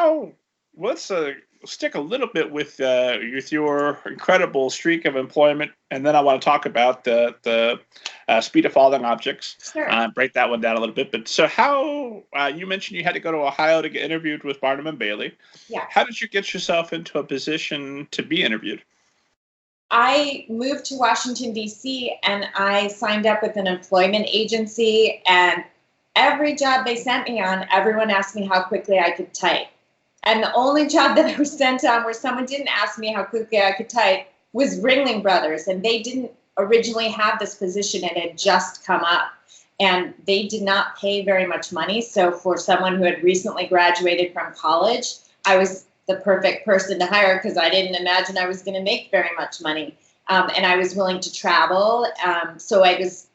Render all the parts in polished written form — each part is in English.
how? Let's stick a little bit with your incredible streak of employment, and then I want to talk about the speed of falling objects. Sure. Break that one down a little bit. But so how? You mentioned you had to go to Ohio to get interviewed with Barnum and Bailey. Yeah. How did you get yourself into a position to be interviewed? I moved to Washington, D.C., and I signed up with an employment agency, and every job they sent me on, everyone asked me how quickly I could type. And the only job that I was sent on where someone didn't ask me how quickly I could type was Ringling Brothers, and they didn't originally have this position. It had just come up, and they did not pay very much money. So for someone who had recently graduated from college, I was the perfect person to hire because I didn't imagine I was going to make very much money, and I was willing to travel. So I just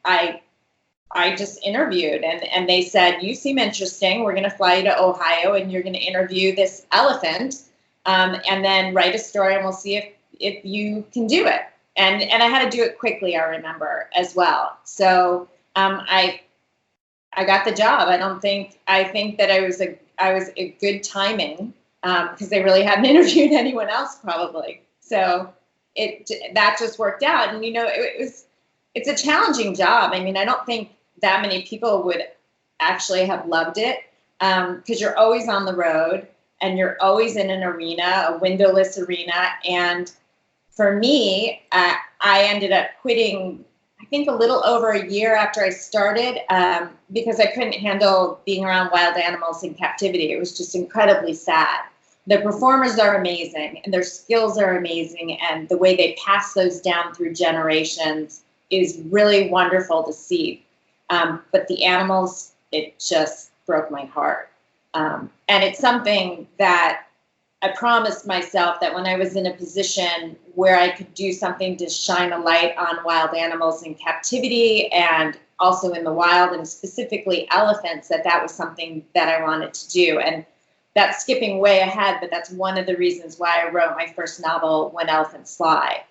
interviewed, and they said, "You seem interesting. We're going to fly you to Ohio, and you're going to interview this elephant, and then write a story, and we'll see if you can do it." And I had to do it quickly, I remember, as well. So I got the job. I think that I was a good timing. Because they really hadn't interviewed anyone else probably. So that just worked out. And, it's a challenging job. I mean, I don't think that many people would actually have loved it because you're always on the road and you're always in an arena, a windowless arena. And for me, I ended up quitting, I think a little over a year after I started because I couldn't handle being around wild animals in captivity. It was just incredibly sad. The performers are amazing, and their skills are amazing, and the way they pass those down through generations is really wonderful to see. But the animals, it just broke my heart. And it's something that I promised myself that when I was in a position where I could do something to shine a light on wild animals in captivity and also in the wild, and specifically elephants, that was something that I wanted to do. And that's skipping way ahead, but that's one of the reasons why I wrote my first novel, When Elephants Fly,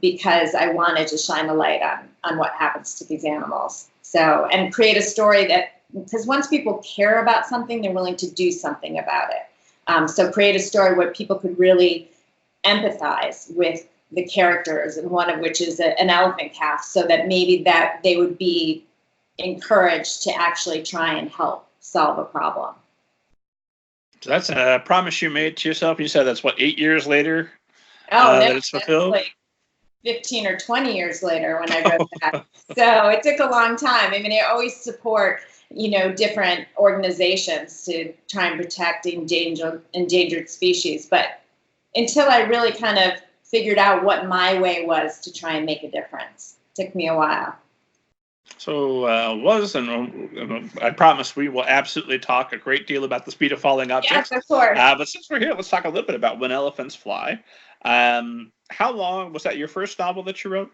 because I wanted to shine a light on what happens to these animals. So, and create a story because once people care about something, they're willing to do something about it. So create a story where people could really empathize with the characters, and one of which is an elephant calf, so that maybe that they would be encouraged to actually try and help solve a problem. So that's a promise you made to yourself. You said that's 8 years later that it's fulfilled? Like 15 or 20 years later when I wrote that. So it took a long time. I mean, I always support, different organizations to try and protect endangered species. But until I really kind of figured out what my way was to try and make a difference, it took me a while. So I promise we will absolutely talk a great deal about the speed of falling objects. Yes, of course. But since we're here, let's talk a little bit about When Elephants Fly. How long was that your first novel that you wrote?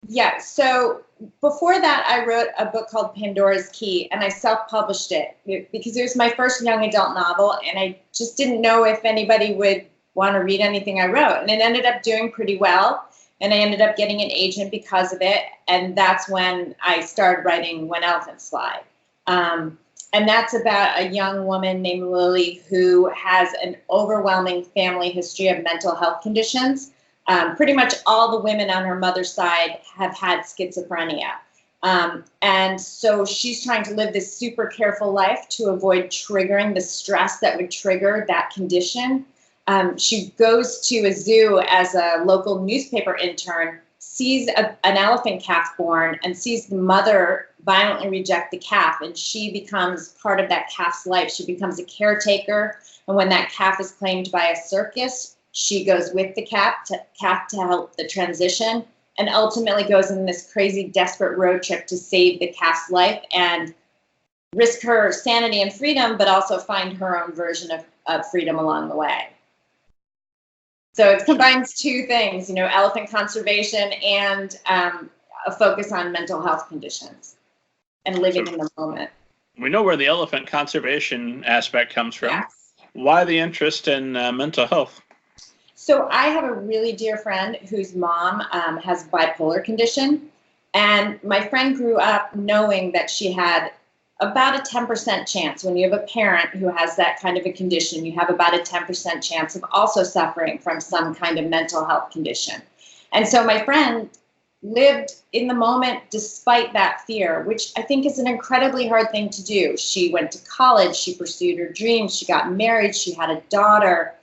Yeah, so before that, I wrote a book called Pandora's Key, and I self-published it because it was my first young adult novel, and I just didn't know if anybody would want to read anything I wrote. And it ended up doing pretty well. And I ended up getting an agent because of it. And that's when I started writing When Elephants Fly. And that's about a young woman named Lily who has an overwhelming family history of mental health conditions. Pretty much all the women on her mother's side have had schizophrenia. And so she's trying to live this super careful life to avoid triggering the stress that would trigger that condition. She goes to a zoo as a local newspaper intern, sees an elephant calf born, and sees the mother violently reject the calf, and she becomes part of that calf's life. She becomes a caretaker, and when that calf is claimed by a circus, she goes with the calf to help the transition, and ultimately goes on this crazy, desperate road trip to save the calf's life and risk her sanity and freedom, but also find her own version of freedom along the way. So it combines two things, elephant conservation and a focus on mental health conditions and living in the moment. We know where the elephant conservation aspect comes from. Yes. Why the interest in mental health? So I have a really dear friend whose mom has bipolar condition. And my friend grew up knowing that she had about a 10% chance. When you have a parent who has that kind of a condition, you have about a 10% chance of also suffering from some kind of mental health condition. And so my friend lived in the moment despite that fear, which I think is an incredibly hard thing to do. She went to college, she pursued her dreams, she got married, she had a daughter.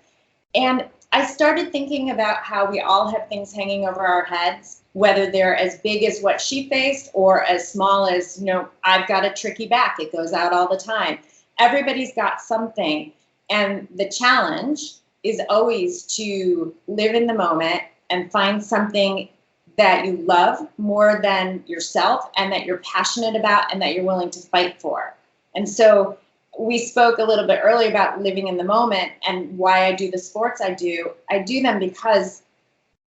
And I started thinking about how we all have things hanging over our heads, whether they're as big as what she faced or as small as, you know, I've got a tricky back. It goes out all the time. Everybody's got something. And the challenge is always to live in the moment and find something that you love more than yourself and that you're passionate about and that you're willing to fight for. And so we spoke a little bit earlier about living in the moment and why I do the sports I do. I do them because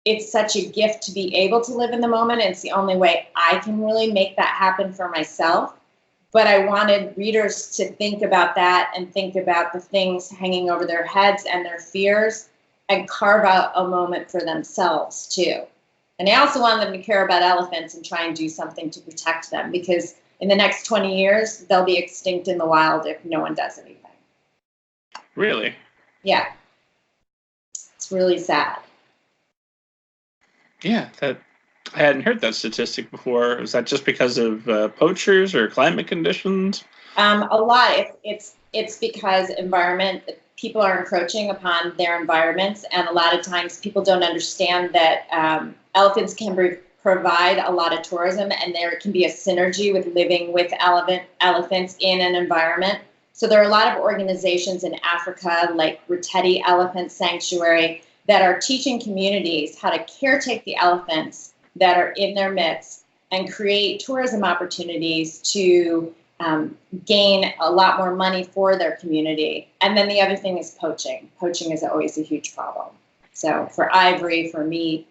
it's such a gift to be able to live in the moment. It's the only way I can really make that happen for myself. But I wanted readers to think about that and think about the things hanging over their heads and their fears and carve out a moment for themselves too. And I also want them to care about elephants and try and do something to protect them, because in the next 20 years, they'll be extinct in the wild if no one does anything. Really? Yeah. It's really sad. Yeah, that I hadn't heard that statistic before. Was that just because of poachers or climate conditions? A lot. It's because people are encroaching upon their environments, and a lot of times people don't understand that elephants can provide a lot of tourism, and there can be a synergy with living with elephants in an environment. So there are a lot of organizations in Africa, like Ruteti Elephant Sanctuary, that are teaching communities how to caretake the elephants that are in their midst and create tourism opportunities to gain a lot more money for their community. And then the other thing is poaching. Poaching is always a huge problem. So for ivory, for meat,